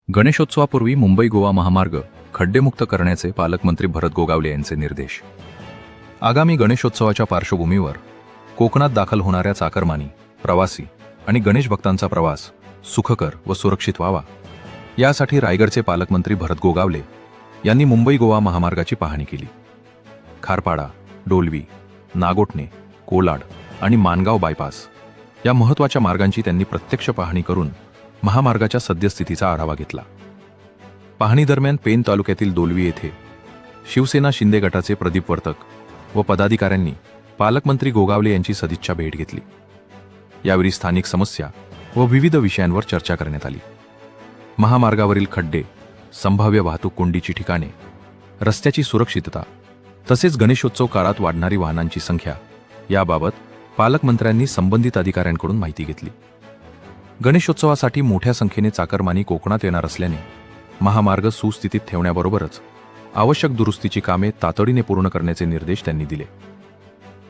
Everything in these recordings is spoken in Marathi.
गणेशोत्सवापूर्वी मुंबई गोवा महामार्ग खड्डेमुक्त करण्याचे पालकमंत्री भरत गोगावले यांचे निर्देश। आगामी गणेशोत्सवाच्या पार्श्वभूमीवर कोकणात दाखल होणाऱ्या चाकरमानी, प्रवासी आणि गणेश भक्तांचा प्रवास सुखकर व सुरक्षित व्हावा यासाठी रायगडचे पालकमंत्री भरत गोगावले यांनी मुंबई गोवा महामार्गाची पाहणी केली। खारपाडा, डोलवी, नागोठणे, कोलाड आणि मानगाव बायपास या महत्त्वाच्या मार्गांची त्यांनी प्रत्यक्ष पाहणी करून महामार्गाच्या सद्यस्थितीचा आढावा घेतला। पाहणी दरम्यान पेन तालुक्यातील डोलवी येथे शिवसेना शिंदे गटाचे प्रदीप वर्तक व पदाधिकाऱ्यांनी पालकमंत्री गोगावले यांची सदिच्छा भेट घेतली। यावेळी स्थानिक समस्या व विविध विषयांवर चर्चा करण्यात आली। महामार्गावरील खड्डे, संभाव्य वाहतूक कोंडीची ठिकाणे, रस्त्याची सुरक्षितता तसेच गणेशोत्सव काळात वाढणारी वाहनांची संख्या याबाबत पालकमंत्र्यांनी संबंधित अधिकाऱ्यांकडून माहिती घेतली। गणेशोत्सवासाठी मोठ्या संख्येने चाकरमानी कोकणात येणार असल्याने महामार्ग सुस्थितीत ठेवण्याबरोबरच आवश्यक दुरुस्तीची कामे तातडीने पूर्ण करण्याचे निर्देश त्यांनी दिले।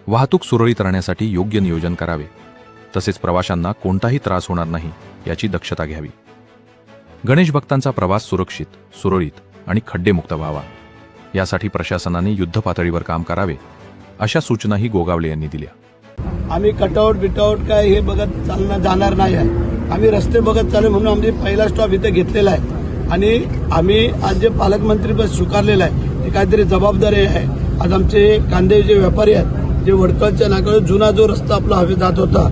वाहतूक सुरळीत राहण्यासाठी योग्य नियोजन करावे तसेच प्रवाशांना कोणताही त्रास होणार नाही याची दक्षता घ्यावी। गणेश भक्तांचा प्रवास सुरक्षित, सुरळीत आणि खड्डेमुक्त व्हावा यासाठी प्रशासनाने युद्धपातळीवर काम करावे अशा सूचनाही गोगावले यांनी दिल्या। आम्ही कटआउट बिटआउट काय हे बघत चालणार जाणार नाही आहे। आम्ही रस्ते बघत चालू म्हणून आम्ही पहिला स्टॉप इथे घेतलेला आहे आणि आम्ही आज जे पालकमंत्री पद स्वीकारलेलं आहे ते काहीतरी जबाबदारी आहे। आज आमचे कांदे जे व्यापारी आहेत, जे वडकलच्या नाक्यावर जुना जो रस्ता आपला हवे जात होता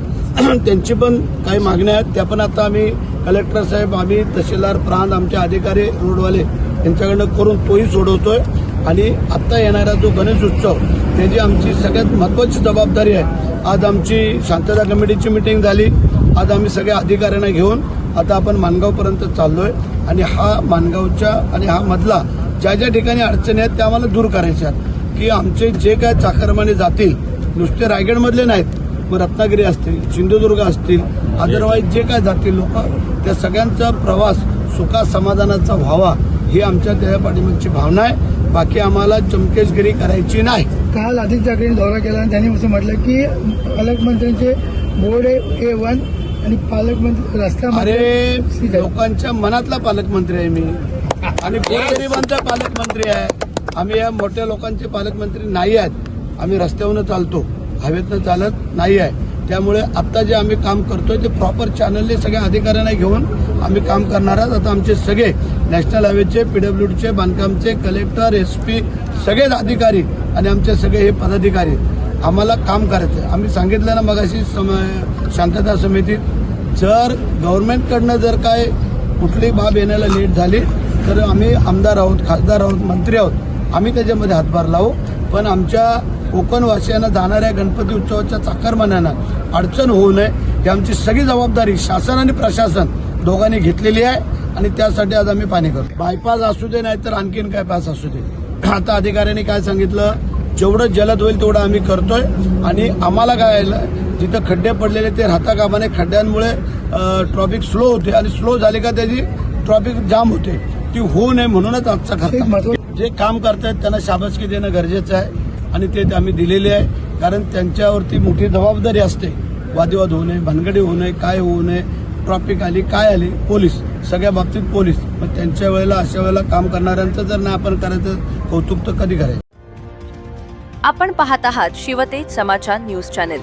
त्यांची पण काही मागण्या आहेत, त्या पण आता आम्ही कलेक्टर साहेब, आम्ही तहसीलदार प्रांत, आमचे अधिकारी रोडवाले यांच्याकडनं करून तोही सोडवतोय। आणि आता येणारा जो गणेश उत्सव त्याची आमची सगळ्यात महत्त्वाची जबाबदारी आहे। आज आमची शांतता कमिटीची मीटिंग झाली। आज आम्ही सगळ्या अधिकाऱ्यांना घेऊन आता आपण मानगावपर्यंत चाललोय आणि हा मानगावच्या आणि हा मधला ज्या ज्या ठिकाणी अडचणी आहेत त्या आम्हाला दूर करायच्या आहेत की आमचे जे काय चाकरमाने जातील, नुसते रायगडमधले नाहीत, मग रत्नागिरी असतील, सिंधुदुर्ग असतील, अदरवाईज जे काय जातील लोक, त्या सगळ्यांचा प्रवास सुखा समाधानाचा व्हावा ही आमच्या त्या पाठीमागची भावना आहे। बाकी आम्हाला चमकेशगिरी करायची नाही। काल आदित्य ठाकरेंनी दौरा केला आणि त्यांनी असं म्हटलं की पालकमंत्र्यांचे बोर्ड A1 आणि पालकमंत्री रस्ता। अरे लोकांच्या मनातला पालकमंत्री आहे मी आणि गोरगरिबांचा पालकमंत्री आहे। आम्ही या मोठ्या लोकांचे पालकमंत्री नाही आहेत। आम्ही रस्त्यावरून चालतो, हवेतनं चालत नाही आहे। त्यामुळे आता जे आम्ही काम करतोय ते प्रॉपर चॅनलने सगळ्या अधिकाऱ्यांना घेऊन आम्ही काम करणार आहोत। आता आमचे सगळे नॅशनल हायवेचे, PWDचे, बांधकामचे, कलेक्टर, SP सगळेच अधिकारी आणि आमचे सगळे हे पदाधिकारी आम्हाला काम करायचं आहे। आम्ही सांगितलं ना मगाशी शांतता समितीत, जर गव्हर्नमेंटकडनं जर काय कुठली बाब येण्याला लेट झाली तर आम्ही आमदार आहोत, खासदार आहोत, मंत्री आहोत, आम्ही त्याच्यामध्ये हातभार लावू। पण आमच्या कोकणवासियांना जाणाऱ्या गणपती उत्सवाच्या चाकरमान्यांना अडचण होऊ नये ही आमची सगळी जबाबदारी शासन आणि प्रशासन दोघांनी घेतलेली आहे आणि त्यासाठी आज आम्ही पाणी करतो। बायपास असू दे नाही तर आणखीन काय पास असू दे, आता अधिकाऱ्यांनी काय सांगितलं, जेवढं जलद होईल तेवढं आम्ही करतोय। आणि आम्हाला काय जिथं खड्डे पडलेले ते राहता कामा नये। खड्ड्यांमुळे ट्रॉफिक स्लो होते आणि स्लो झाली का त्याची ट्रॉफिक जाम होते, ती होऊ नये म्हणूनच आजचा खर्च। जे काम करतायत त्यांना शाबासकी देणं गरजेचं आहे आणि ते आम्ही दिलेले आहे, कारण त्यांच्यावरती मोठी जबाबदारी असते। वादविवाद होऊ नये, भानगडी होऊ नये, काय होऊ नये, ट्रॉफिक आली काय आली, पोलीस सगळ्या बाबतीत पोलीस। मग त्यांच्या वेळेला अशा वेळेला काम करणाऱ्यांचं जर नाही आपण करायचं कौतुक तर कधी करायचं। आपण पाहत आहात शिवतेज समाचार न्यूज चॅनेल।